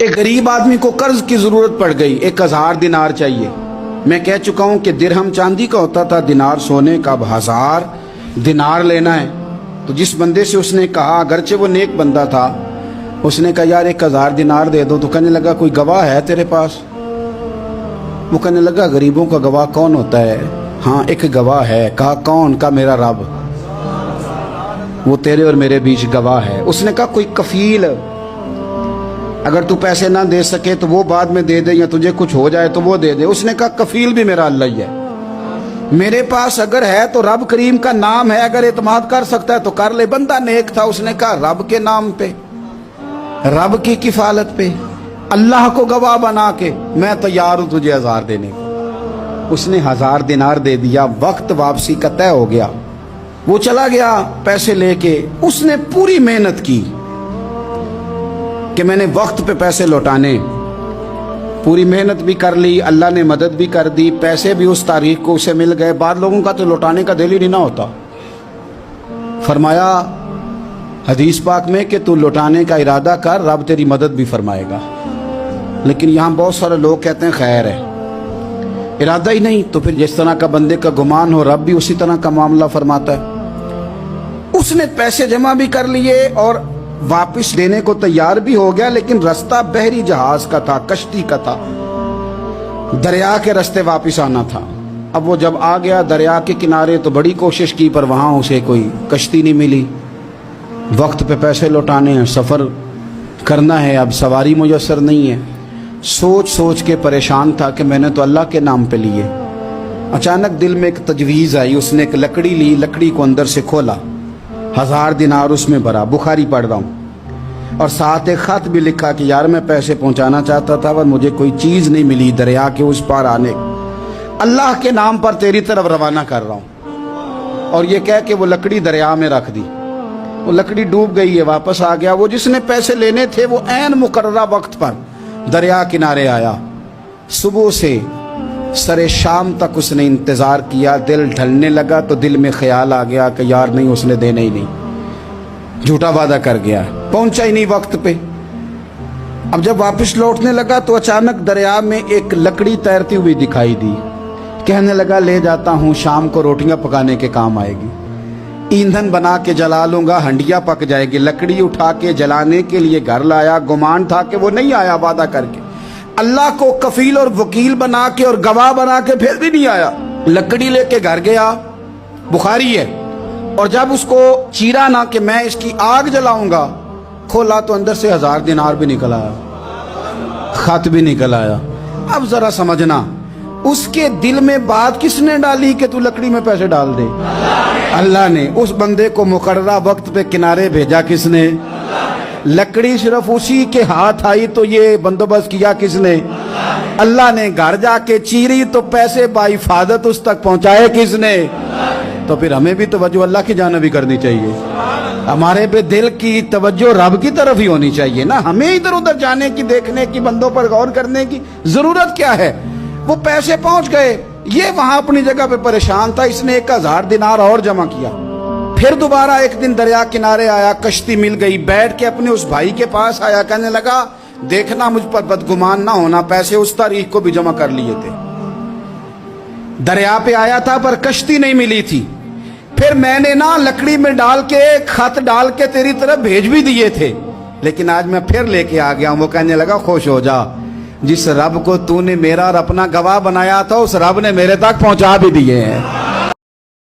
ایک غریب آدمی کو قرض کی ضرورت پڑ گئی، 1000 دینار چاہیے۔ میں کہہ چکا ہوں کہ درہم چاندی کا ہوتا تھا، دینار سونے کا، اب 1000 دینار لینا ہے۔ تو جس بندے سے اس نے کہا، اگرچہ وہ نیک بندہ تھا، اس نے کہا یار 1000 دینار دے دو۔ تو کہنے لگا کوئی گواہ ہے تیرے پاس؟ وہ کہنے لگا غریبوں کا گواہ کون ہوتا ہے؟ ہاں ایک گواہ ہے۔ کہا کون؟ کہا میرا رب، وہ تیرے اور میرے بیچ گواہ ہے۔ اس نے کہا کوئی کفیل، اگر تو پیسے نہ دے سکے تو وہ بعد میں دے دے، یا تجھے کچھ ہو جائے تو وہ دے دے۔ اس نے کہا کفیل بھی میرا اللہ ہی ہے، میرے پاس اگر ہے تو رب کریم کا نام ہے، اگر اعتماد کر سکتا ہے تو کر لے۔ بندہ نیک تھا، اس نے کہا رب کے نام پہ، رب کی کفالت پہ، اللہ کو گواہ بنا کے میں تیار ہوں تجھے 1000 دینے کو۔ اس نے 1000 دینار دے دیا، وقت واپسی کا طے ہو گیا۔ وہ چلا گیا پیسے لے کے۔ اس نے پوری محنت کی کہ میں نے وقت پہ پیسے لوٹانے، پوری محنت بھی کر لی، اللہ نے مدد بھی کر دی، پیسے بھی اس تاریخ کو اسے مل گئے۔ بعض لوگوں کا تو لوٹانے کا دل ہی نہیں ہوتا۔ فرمایا حدیث پاک میں کہ تو لوٹانے کا ارادہ کر، رب تیری مدد بھی فرمائے گا۔ لیکن یہاں بہت سارے لوگ کہتے ہیں خیر ہے، ارادہ ہی نہیں، تو پھر جس طرح کا بندے کا گمان ہو رب بھی اسی طرح کا معاملہ فرماتا ہے۔ اس نے پیسے جمع بھی کر لیے اور واپس دینے کو تیار بھی ہو گیا، لیکن رستہ بحری جہاز کا تھا، کشتی کا تھا، دریا کے رستے واپس آنا تھا۔ اب وہ جب آ گیا دریا کے کنارے تو بڑی کوشش کی، پر وہاں اسے کوئی کشتی نہیں ملی۔ وقت پہ پیسے لوٹانے ہیں، سفر کرنا ہے، اب سواری میسر نہیں ہے۔ سوچ سوچ کے پریشان تھا کہ میں نے تو اللہ کے نام پہ لیے۔ اچانک دل میں ایک تجویز آئی، اس نے ایک لکڑی لی، لکڑی کو اندر سے کھولا، 1000 دینار اس میں بھرا، بخاری پڑھ رہا ہوں، اور ساتھ ایک خط بھی لکھا کہ یار میں پیسے پہنچانا چاہتا تھا پر مجھے کوئی چیز نہیں ملی دریا کے اس پار آنے، اللہ کے نام پر تیری طرف روانہ کر رہا ہوں۔ اور یہ کہہ کہ وہ لکڑی دریا میں رکھ دی، وہ لکڑی ڈوب گئی ہے، واپس آ گیا۔ وہ جس نے پیسے لینے تھے وہ عین مقررہ وقت پر دریا کنارے آیا۔ صبح سے سرے شام تک اس نے انتظار کیا، دل ڈھلنے لگا تو دل میں خیال آ گیا کہ یار نہیں، اس نے دینا ہی نہیں، جھوٹا وعدہ کر گیا، پہنچا ہی نہیں وقت پہ۔ اب جب واپس لوٹنے لگا تو اچانک دریا میں ایک لکڑی تیرتی ہوئی دکھائی دی۔ کہنے لگا لے جاتا ہوں، شام کو روٹیاں پکانے کے کام آئے گی، ایندھن بنا کے جلا لوں گا، ہنڈیا پک جائے گی۔ لکڑی اٹھا کے جلانے کے لیے گھر لایا، گمان تھا کہ وہ نہیں آیا وعدہ کر کے، اللہ کو کفیل اور وکیل بنا کے اور گواہ بنا کے پھر بھی نہیں آیا۔ لکڑی لے کے گھر گیا، بخاری ہے، اور جب اس کو چیرا نہ کہ میں اس کی آگ جلاؤں گا، کھولا تو اندر سے 1000 دینار بھی نکل آیا، خط بھی نکل آیا۔ اب ذرا سمجھنا، اس کے دل میں بات کس نے ڈالی کہ تو لکڑی میں پیسے ڈال دے؟ اللہ نے۔ اس بندے کو مقررہ وقت پہ کنارے بھیجا کس نے؟ لکڑی صرف اسی کے ہاتھ آئی تو یہ بندوبست کیا کس نے؟ اللہ نے۔ گھر جا کے چیری تو پیسے بحفاظت اس تک پہنچائے کس نے؟ تو پھر ہمیں بھی توجہ اللہ کی جانب ہی کرنی چاہیے، ہمارے پہ دل کی توجہ رب کی طرف ہی ہونی چاہیے نا، ہمیں ادھر ادھر جانے کی، دیکھنے کی، بندوں پر غور کرنے کی ضرورت کیا ہے؟ وہ پیسے پہنچ گئے، یہ وہاں اپنی جگہ پہ پریشان تھا، اس نے 1000 دینار اور جمع کیا۔ پھر دوبارہ ایک دن دریا کنارے آیا، کشتی مل گئی، بیٹھ کے اپنے اس بھائی کے پاس آیا، کہنے لگا دیکھنا مجھ پر بدگمان نہ ہونا، پیسے اس تاریخ کو بھی جمع کر لیے تھے، دریا پہ آیا تھا پر کشتی نہیں ملی تھی، پھر میں نے نا لکڑی میں ڈال کے خط ڈال کے تیری طرف بھیج بھی دیے تھے، لیکن آج میں پھر لے کے آ گیا ہوں۔ وہ کہنے لگا خوش ہو جا، جس رب کو تو نے میرا اور اپنا گواہ بنایا تھا اس رب نے میرے تک پہنچا بھی دیے ہیں۔